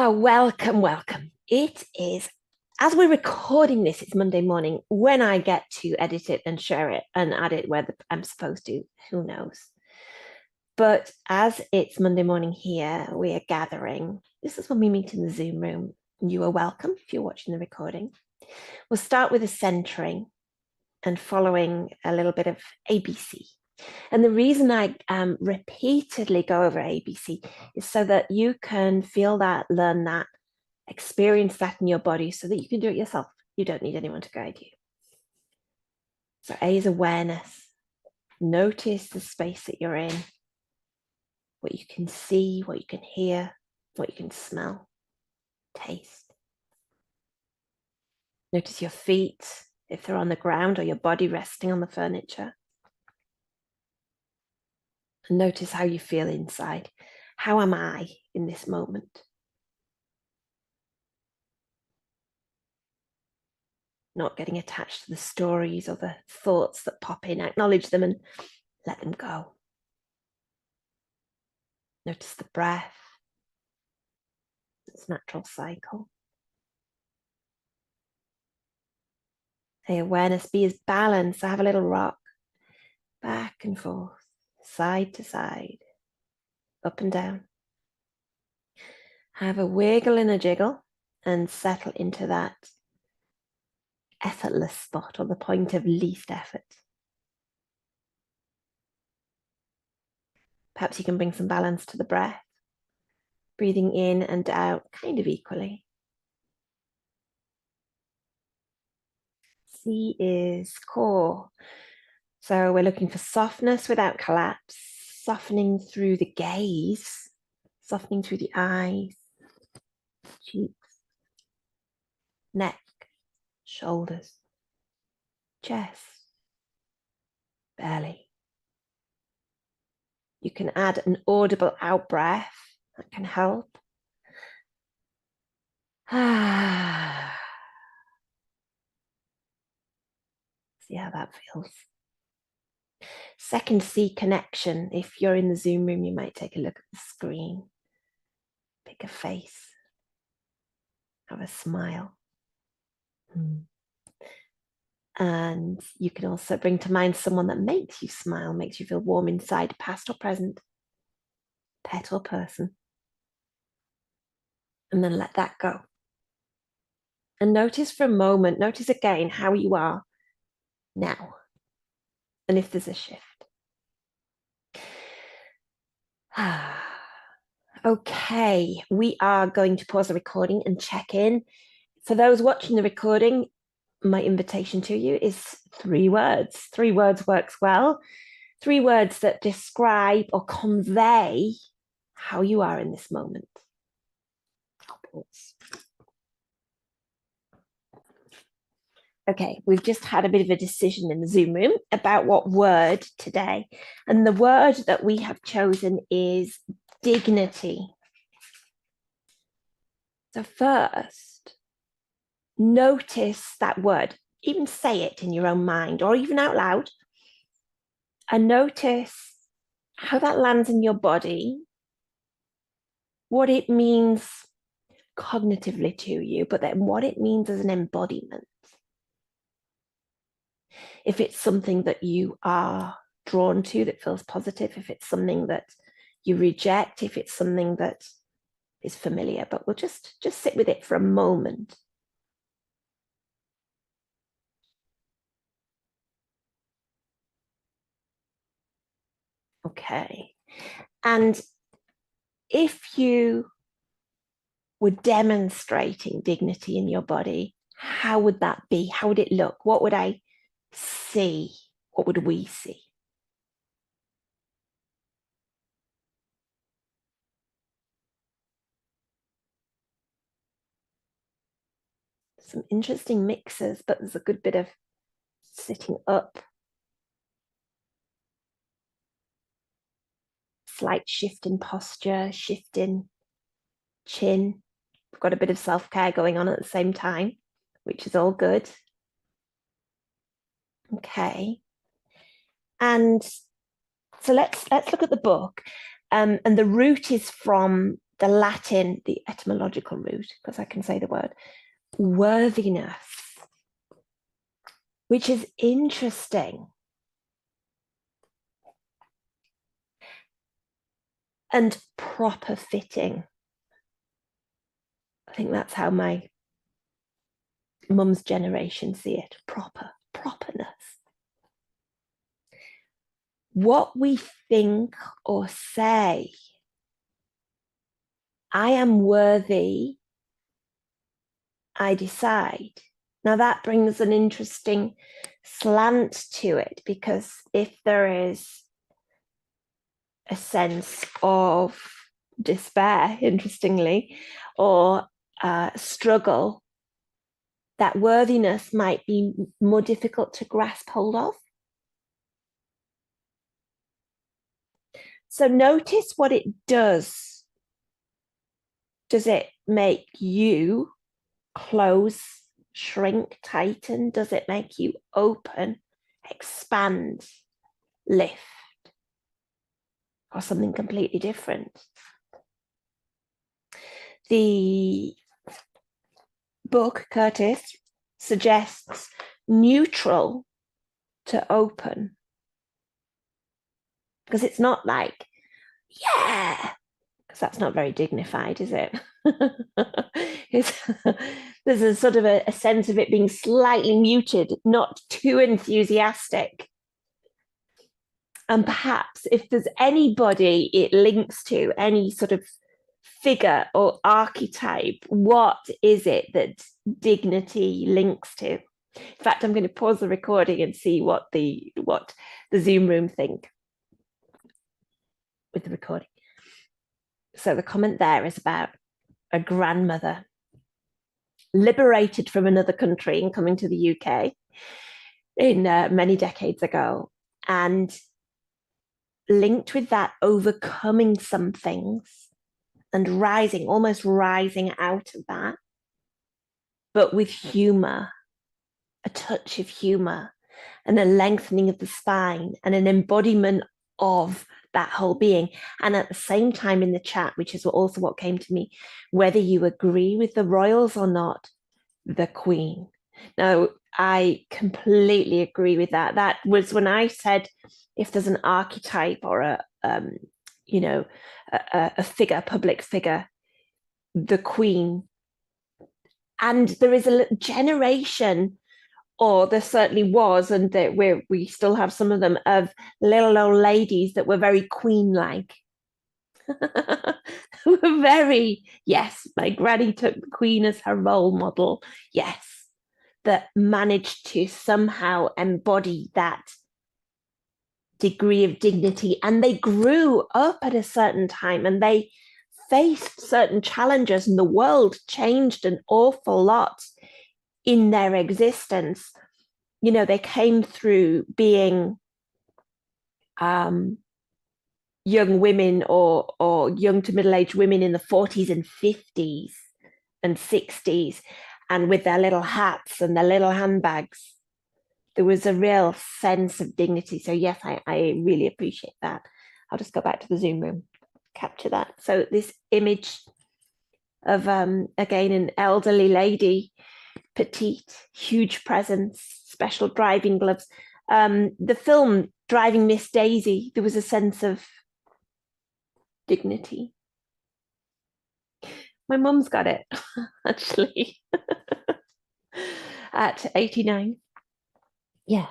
Welcome, welcome. It is, as we're recording this, it's Monday morning. When I get to edit it and share it and add it where I'm supposed to, who knows? But as it's Monday morning here, we are gathering. This is when we meet in the Zoom room. You are welcome if you're watching the recording. We'll start with a centering and following a little bit of ABC. And the reason I repeatedly go over ABC is so that you can feel that, learn that, experience that in your body so that you can do it yourself. You don't need anyone to guide you. So A is awareness. Notice the space that you're in, what you can see, what you can hear, what you can smell, taste. Notice your feet, if they're on the ground, or your body resting on the furniture. And notice how you feel inside. How am I in this moment? Not getting attached to the stories or the thoughts that pop in. Acknowledge them and let them go. Notice the breath, its natural cycle. Hey, awareness, be as balanced. So have a little rock, back and forth, side to side, up and down. Have a wiggle and a jiggle and settle into that effortless spot, or the point of least effort. Perhaps you can bring some balance to the breath, breathing in and out kind of equally. C is core. So we're looking for softness without collapse, softening through the gaze, softening through the eyes, cheeks, neck, shoulders, chest, belly. You can add an audible out breath that can help. See how that feels. Second C, connection. If you're in the Zoom room, you might take a look at the screen. Pick a face. Have a smile. And you can also bring to mind someone that makes you smile, makes you feel warm inside, past or present, pet or person. And then let that go. And notice for a moment, notice again how you are now. And if there's a shift. Okay, we are going to pause the recording and check in. For those watching the recording, my invitation to you is 3 words. 3 words works well. 3 words that describe or convey how you are in this moment. I'll pause. Okay, we've just had a bit of a decision in the Zoom room about what word today. And the word that we have chosen is dignity. So first, notice that word. Even say it in your own mind or even out loud. And notice how that lands in your body, what it means cognitively to you, but then what it means as an embodiment. If it's something that you are drawn to that feels positive, if it's something that you reject, if it's something that is familiar, but we'll just sit with it for a moment. Okay. And if you were demonstrating dignity in your body, how would that be? How would it look? What would I see? What would we see? Some interesting mixes, but there's a good bit of sitting up. Slight shift in posture, shift in chin. We've got a bit of self-care going on at the same time, which is all good. Okay. And so let's look at the book. And the root is from the Latin, the etymological root, because I can say the word, worthiness, which is interesting. And proper fitting. I think that's how my mum's generation see it. Properness. What we think or say, I am worthy, I decide. Now that brings an interesting slant to it, because if there is a sense of despair, interestingly, or struggle, that worthiness might be more difficult to grasp hold of. So notice what it does. Does it make you close, shrink, tighten? Does it make you open, expand, lift? Or something completely different? The book, Curtis, suggests neutral to open. Because it's not like, yeah, because that's not very dignified, is it? There's a sort of a sense of it being slightly muted, not too enthusiastic. And perhaps if there's anybody it links to, any sort of figure or archetype, what is it that dignity links to? In fact, I'm going to pause the recording and see what the Zoom room think with the recording. So the comment there is about a grandmother liberated from another country and coming to the UK in many decades ago, and linked with that, overcoming some things and rising, almost rising out of that, but with humor, a touch of humor, and a lengthening of the spine, and an embodiment of that whole being. And at the same time in the chat, which is also what came to me, whether you agree with the royals or not, the Queen. Now, I completely agree with that. That was when I said, if there's an archetype or a figure, public figure, the Queen. And there is a generation, or there certainly was, and that we still have some of them, of little old ladies that were very queen-like. Were very, yes, my granny took the Queen as her role model, yes, that managed to somehow embody that degree of dignity. And they grew up at a certain time and they faced certain challenges, and the world changed an awful lot in their existence. You know, they came through being young women or young to middle-aged women in the 40s and 50s and 60s, and with their little hats and their little handbags. There was a real sense of dignity. So yes, I really appreciate that. I'll just go back to the Zoom room, capture that. So this image of, again, an elderly lady, petite, huge presence, special driving gloves. The film Driving Miss Daisy, there was a sense of dignity. My mum's got it, actually, at 89. Yeah.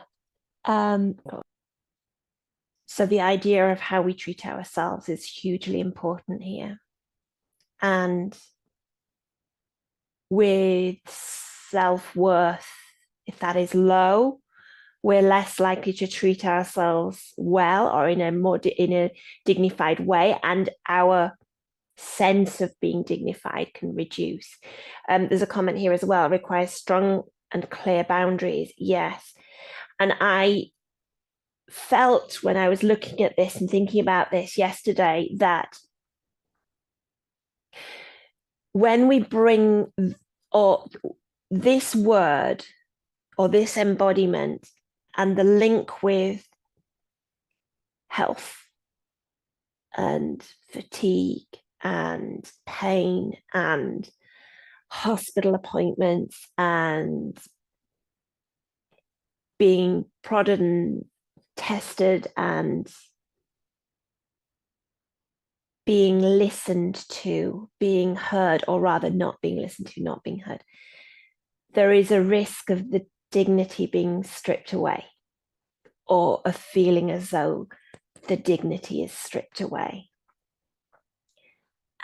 So the idea of how we treat ourselves is hugely important here. And with self-worth, if that is low, we're less likely to treat ourselves well or in a dignified way, and our sense of being dignified can reduce. There's a comment here as well, requires strong and clear boundaries. Yes. And I felt when I was looking at this and thinking about this yesterday that when we bring this word or this embodiment and the link with health and fatigue and pain and hospital appointments and being prodded and tested and being listened to, being heard, or rather not being listened to, not being heard, there is a risk of the dignity being stripped away, or a feeling as though the dignity is stripped away.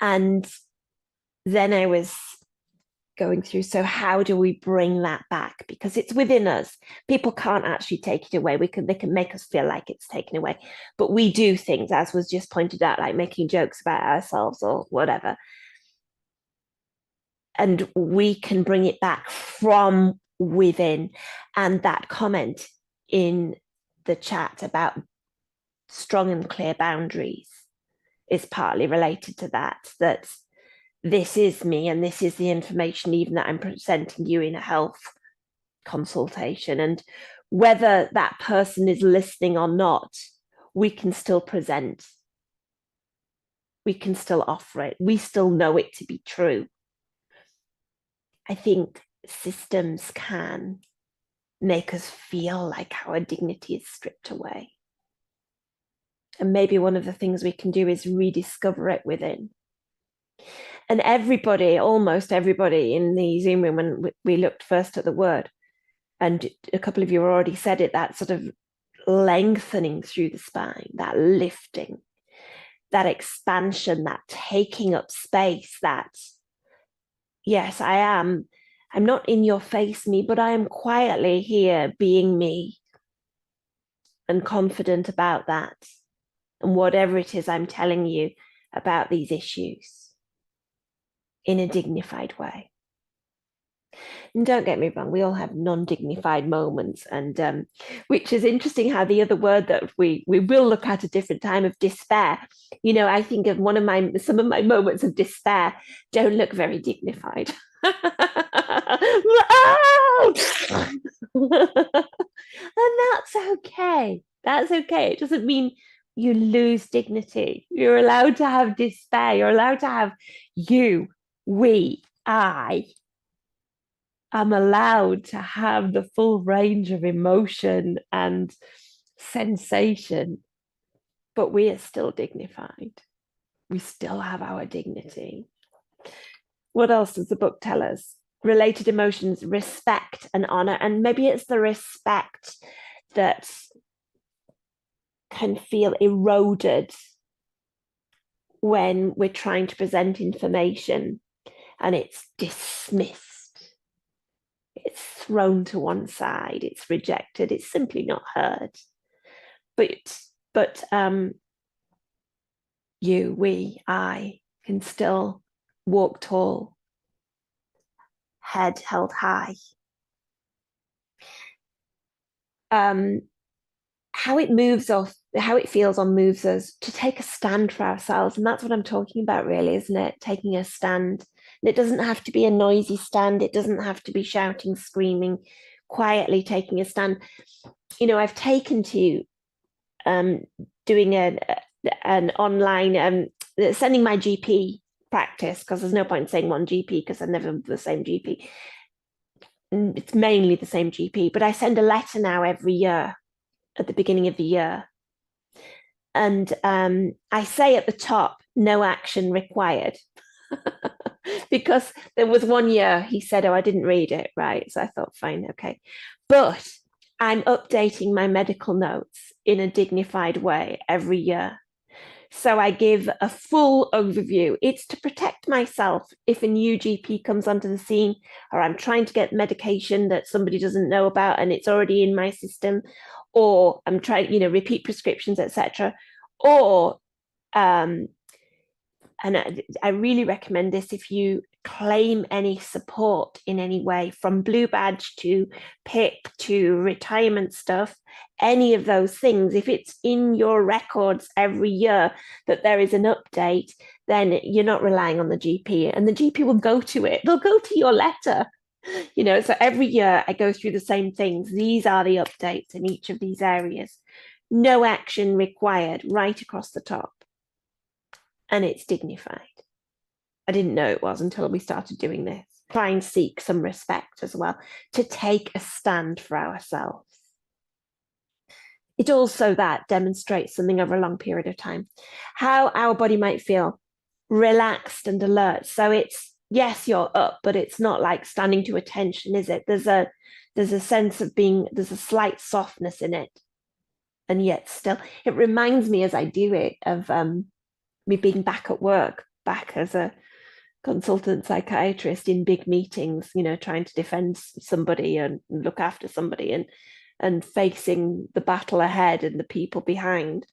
And then I was going through, so how do we bring that back? Because it's within us. People can't actually take it away. They can make us feel like it's taken away, but we do things, as was just pointed out, like making jokes about ourselves or whatever, and we can bring it back from within. And that comment in the chat about strong and clear boundaries is partly related to that this is me and this is the information even that I'm presenting you in a health consultation. And whether that person is listening or not, we can still present. We can still offer it. We still know it to be true. I think systems can make us feel like our dignity is stripped away. And maybe one of the things we can do is rediscover it within. And everybody, almost everybody in the Zoom room, when we looked first at the word, and a couple of you already said it, that sort of lengthening through the spine, that lifting, that expansion, that taking up space, that, yes, I'm not in your face me, but I am quietly here being me and confident about that. And whatever it is I'm telling you about these issues in a dignified way. And don't get me wrong, we all have non-dignified moments, and which is interesting how the other word that we will look at a different time of despair. You know, I think of some of my moments of despair don't look very dignified. And that's okay. That's okay. It doesn't mean you lose dignity. You're allowed to have despair. You're allowed to have I am allowed to have the full range of emotion and sensation, but we are still dignified. We still have our dignity. What else does the book tell us? Related emotions, respect and honor. And maybe it's the respect that can feel eroded when we're trying to present information and it's dismissed, it's thrown to one side, it's rejected, it's simply not heard. But I can still walk tall, head held high. How it feels on moves us to take a stand for ourselves. And that's what I'm talking about, really, isn't it? Taking a stand. And it doesn't have to be a noisy stand. It doesn't have to be shouting, screaming, quietly taking a stand. You know, I've taken to doing an online, sending my GP practice, because there's no point in saying one GP because I'm never the same GP. It's mainly the same GP, but I send a letter now every year at the beginning of the year. And I say at the top, no action required. Because there was one year he said, oh, I didn't read it, right? So I thought, fine, okay. But I'm updating my medical notes in a dignified way every year. So I give a full overview. It's to protect myself if a new GP comes onto the scene, or I'm trying to get medication that somebody doesn't know about and it's already in my system, or I'm trying, repeat prescriptions, etc. Or and I really recommend this if you claim any support in any way, from Blue Badge to PIP to retirement stuff, any of those things, if it's in your records every year that there is an update, then you're not relying on the GP, and the GP will go to it. They'll go to your letter. So every year I go through the same things. These are the updates in each of these areas. No action required, right across the top. And it's dignified. I didn't know it was until we started doing this. Try and seek some respect as well, to take a stand for ourselves. It also that demonstrates something over a long period of time, how our body might feel relaxed and alert. So it's, yes, you're up, but it's not like standing to attention, is it? There's a sense of being, there's a slight softness in it. And yet still, it reminds me as I do it of me being back at work, back as a consultant psychiatrist in big meetings, trying to defend somebody and look after somebody, and facing the battle ahead and the people behind.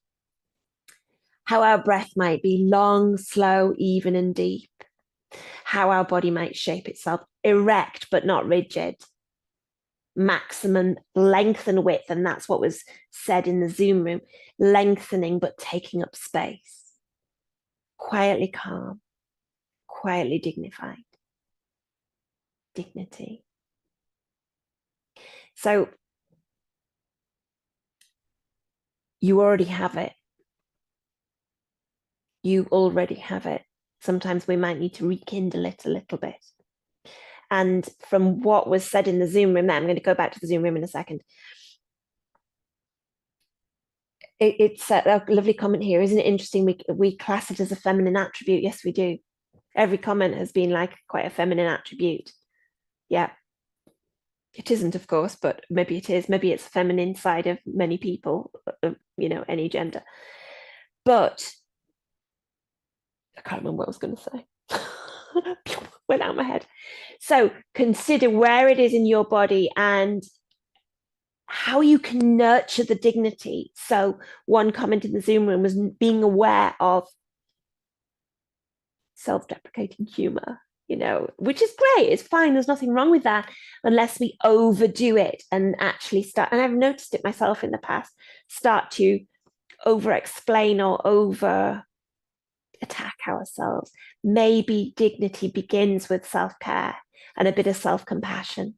How our breath might be long, slow, even, and deep. How our body might shape itself erect but not rigid. Maximum length and width, and that's what was said in the Zoom room, lengthening but taking up space. Quietly calm, quietly dignified. Dignity. So you already have it. You already have it. Sometimes we might need to rekindle it a little bit. And from what was said in the Zoom room, I'm going to go back to the Zoom room in a second. It's a lovely comment here. Isn't it interesting? We class it as a feminine attribute. Yes, we do. Every comment has been like quite a feminine attribute. Yeah. It isn't, of course, but maybe it is. Maybe it's the feminine side of many people, any gender. But I can't remember what I was going to say. Went out of my head. So consider where it is in your body and how you can nurture the dignity. So one comment in the Zoom room was being aware of self-deprecating humor, which is great. It's fine. There's nothing wrong with that unless we overdo it and actually start. And I've noticed it myself in the past, start to over explain or over attack ourselves. Maybe dignity begins with self-care and a bit of self-compassion.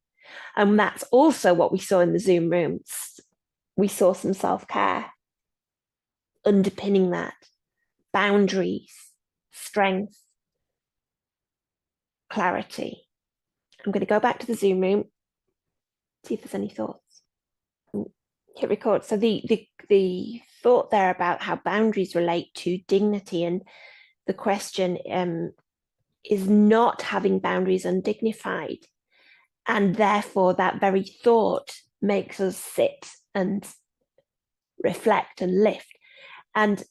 And that's also what we saw in the Zoom rooms. We saw some self-care underpinning that, boundaries, strength, clarity. I'm going to go back to the Zoom room, see if there's any thoughts. Hit record. So the thought there about how boundaries relate to dignity, and the question is not having boundaries undignified, and therefore that very thought makes us sit and reflect and lift. And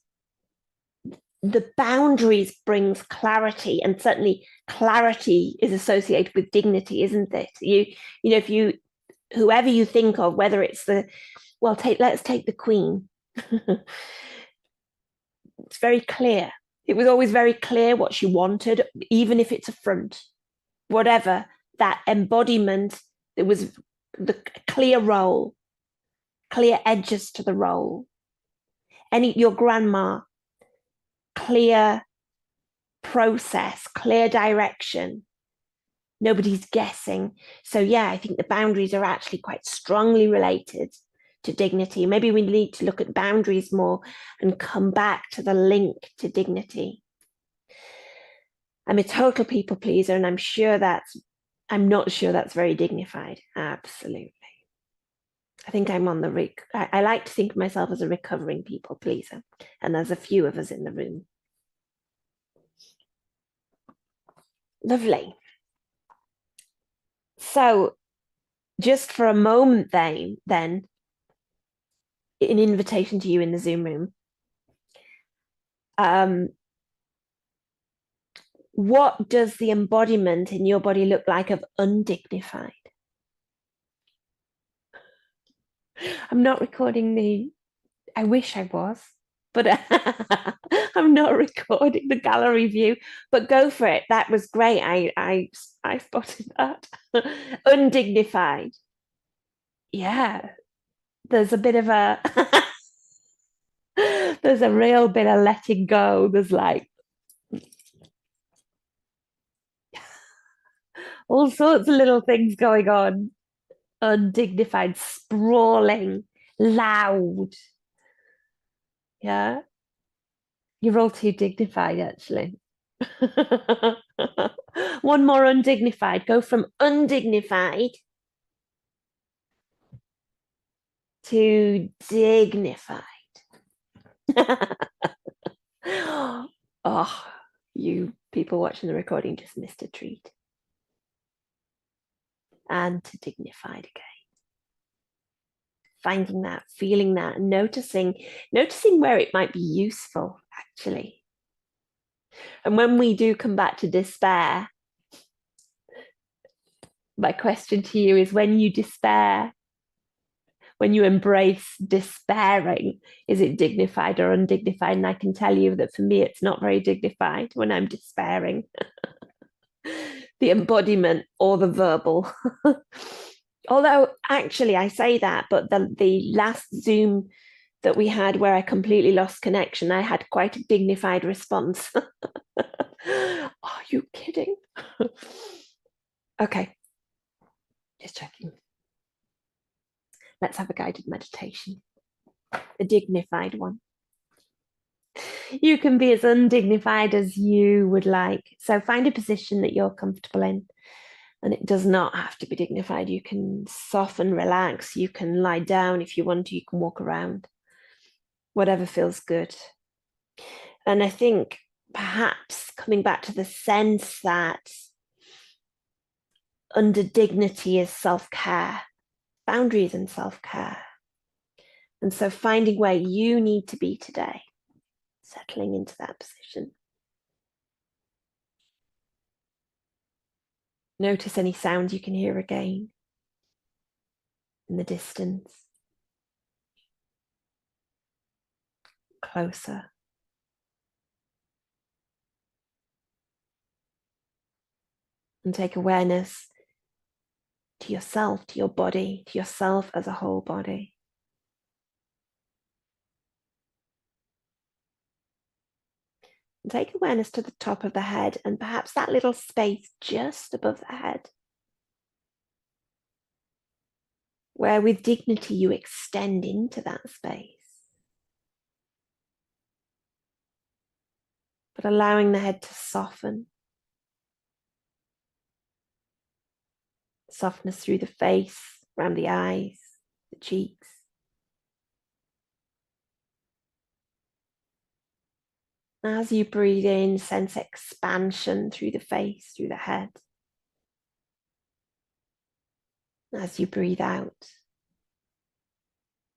the boundaries brings clarity, and certainly clarity is associated with dignity, isn't it? If you, whoever you think of, whether it's let's take the Queen. It's very clear. It was always very clear what she wanted, even if it's a front, whatever, that embodiment, there was the clear role, clear edges to the role. Your grandma, clear process, clear direction. Nobody's guessing. So yeah, I think the boundaries are actually quite strongly related to dignity. Maybe we need to look at boundaries more and come back to the link to dignity. I'm a total people pleaser, and I'm not sure that's very dignified. Absolutely. I think I'm on I like to think of myself as a recovering people pleaser, and there's a few of us in the room. Lovely. So just for a moment then, an invitation to you in the Zoom room. What does the embodiment in your body look like of undignified? I'm not recording I wish I was, but I'm not recording the gallery view, but go for it. That was great. I spotted that. Undignified. Yeah. There's a bit of there's a real bit of letting go. There's like all sorts of little things going on. Undignified, sprawling, loud. Yeah. You're all too dignified, actually. One more undignified. Go from undignified to dignified. Oh, you people watching the recording just missed a treat. And to dignified again. Finding that, feeling that, noticing where it might be useful, actually. And when we do come back to despair, my question to you is, when you despair, when you embrace despairing, is it dignified or undignified? And I can tell you that for me, it's not very dignified when I'm despairing. The embodiment or the verbal. Although actually I say that, but the last Zoom that we had where I completely lost connection, I had quite a dignified response. Are you kidding? Okay, just checking. Let's have a guided meditation, a dignified one. You can be as undignified as you would like. So find a position that you're comfortable in. And it does not have to be dignified. You can soften, relax. You can lie down if you want to. You can walk around. Whatever feels good. And I think perhaps coming back to the sense that under dignity is self-care, boundaries and self-care. And so finding where you need to be today, settling into that position. Notice any sounds you can hear again in the distance, closer. And take awareness to yourself, to your body, to yourself as a whole body. And take awareness to the top of the head and perhaps that little space just above the head, where with dignity you extend into that space, but allowing the head to soften. Softness through the face, around the eyes, the cheeks. As you breathe in, sense expansion through the face, through the head. As you breathe out,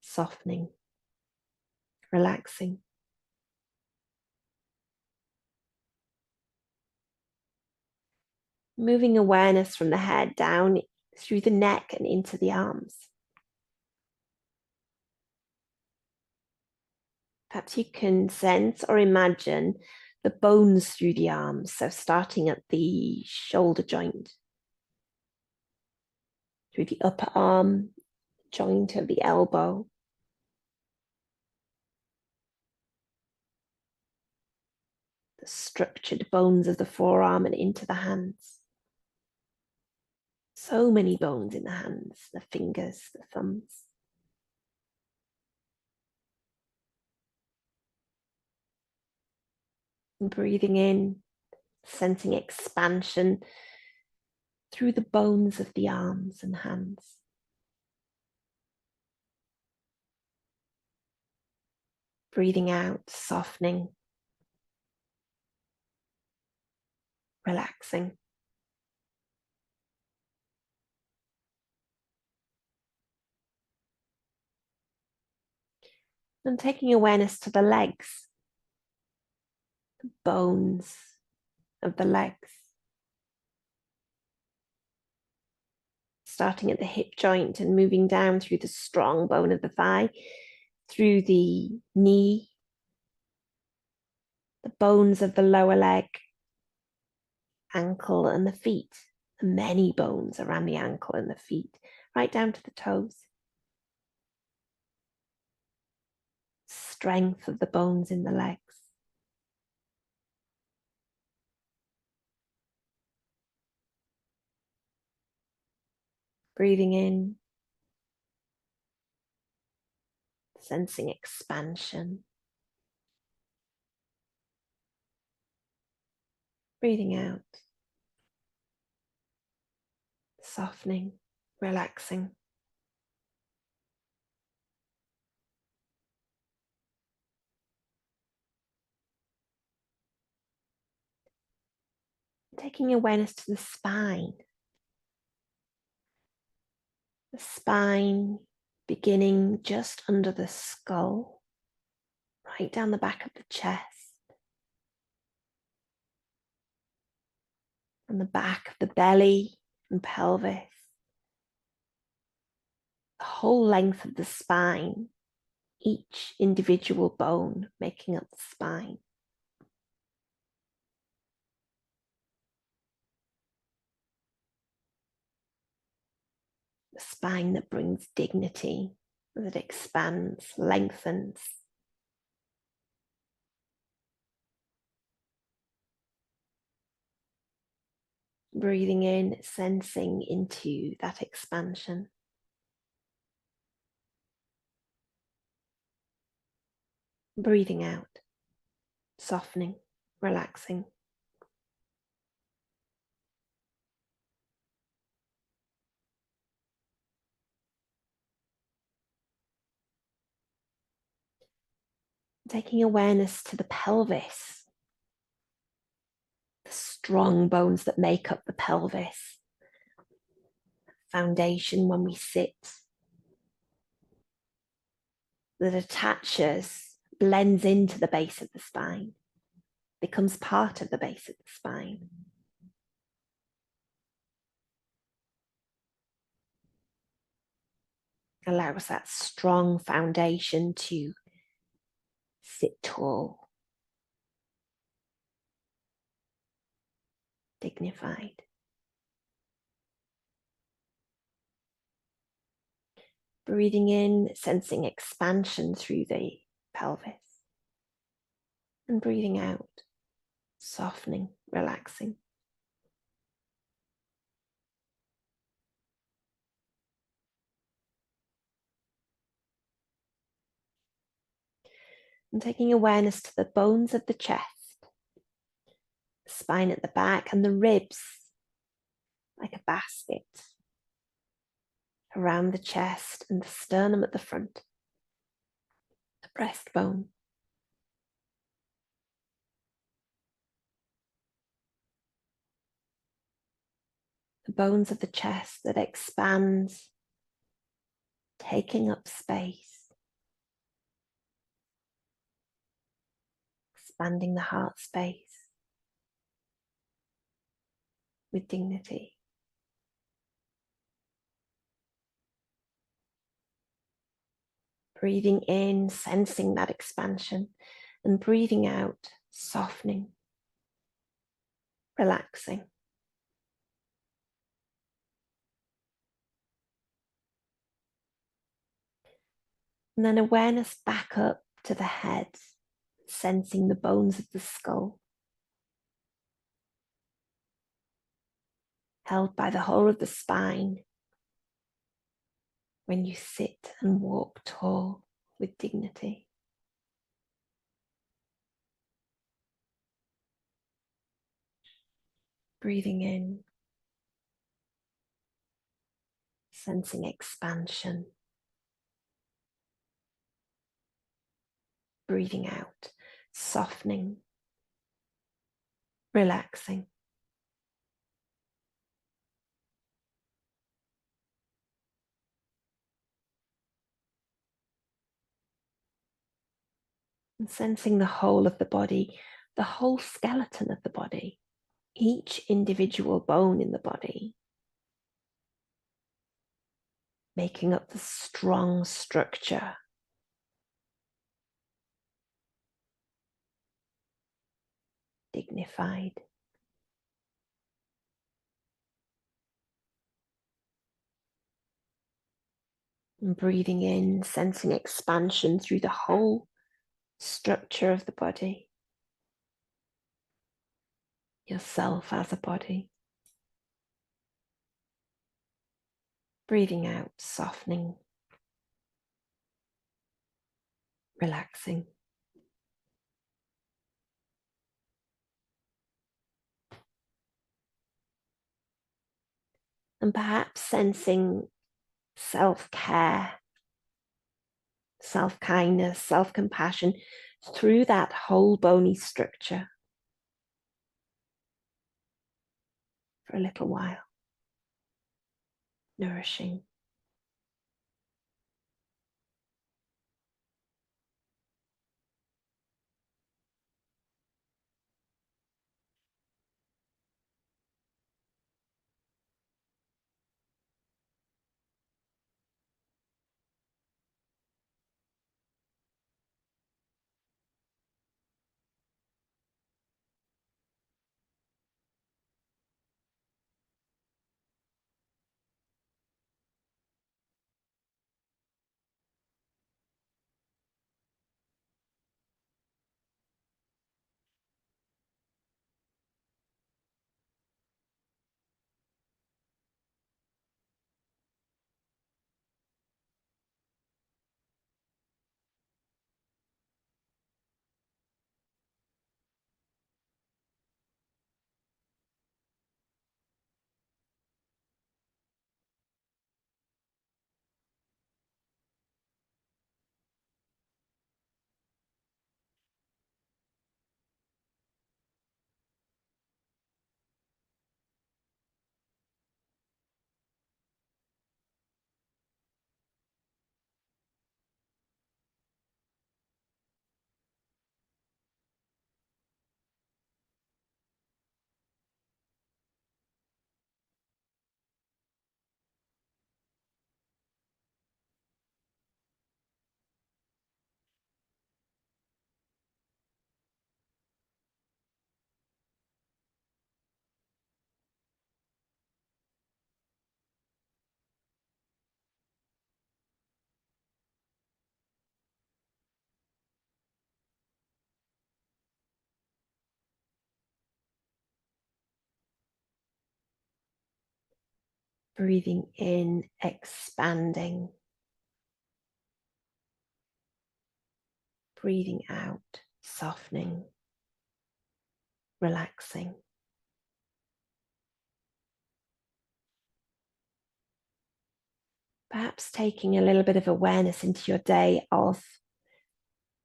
softening, relaxing. Moving awareness from the head down through the neck and into the arms. Perhaps you can sense or imagine the bones through the arms. So starting at the shoulder joint, through the upper arm joint of the elbow, the structured bones of the forearm and into the hands. So many bones in the hands, the fingers, the thumbs. And breathing in, sensing expansion through the bones of the arms and hands. Breathing out, softening, relaxing. And taking awareness to the legs, the bones of the legs. Starting at the hip joint and moving down through the strong bone of the thigh, through the knee, the bones of the lower leg, ankle and the feet, and many bones around the ankle and the feet, right down to the toes. Strength of the bones in the legs. Breathing in, sensing expansion. Breathing out, softening, relaxing. Taking awareness to the spine beginning just under the skull, right down the back of the chest, and the back of the belly and pelvis, the whole length of the spine, each individual bone making up the spine. The spine that brings dignity, that expands, lengthens. Breathing in, sensing into that expansion. Breathing out, softening, relaxing. Taking awareness to the pelvis, the strong bones that make up the pelvis. Foundation when we sit, that attaches, blends into the base of the spine, becomes part of the base of the spine. Allows that strong foundation to sit tall, dignified. Breathing in, sensing expansion through the pelvis. And breathing out, softening, relaxing. And taking awareness to the bones of the chest, the spine at the back, and the ribs, like a basket, around the chest and the sternum at the front, the breastbone. The bones of the chest that expands, taking up space, expanding the heart space with dignity. Breathing in, sensing that expansion, and breathing out, softening, relaxing. And then awareness back up to the head, sensing the bones of the skull, held by the whole of the spine when you sit and walk tall with dignity. Breathing in, sensing expansion. Breathing out, softening, relaxing. And sensing the whole of the body, the whole skeleton of the body, each individual bone in the body, making up the strong structure. Dignified. And breathing in, sensing expansion through the whole structure of the body. Yourself as a body. Breathing out, softening, relaxing. and perhaps sensing self-care, self-kindness, self-compassion through that whole bony structure for a little while, nourishing. Breathing in, expanding. Breathing out, softening, relaxing. Perhaps taking a little bit of awareness into your day of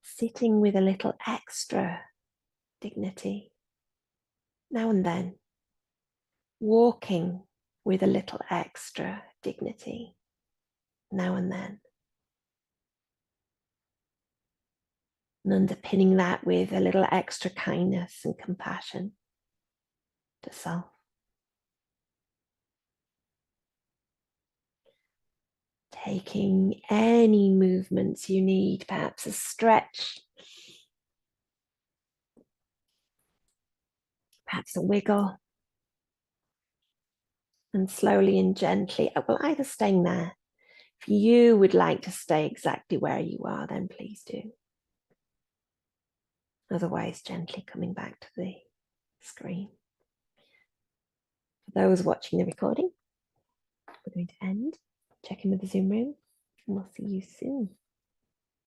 sitting with a little extra dignity now and then, walking with a little extra dignity now and then, and underpinning that with a little extra kindness and compassion to self. Taking any movements you need, perhaps a stretch, perhaps a wiggle, and slowly and gently, well, either staying there. If you would like to stay exactly where you are, then please do. Otherwise, gently coming back to the screen. For those watching the recording, we're going to end. Check in with the Zoom room, and we'll see you soon.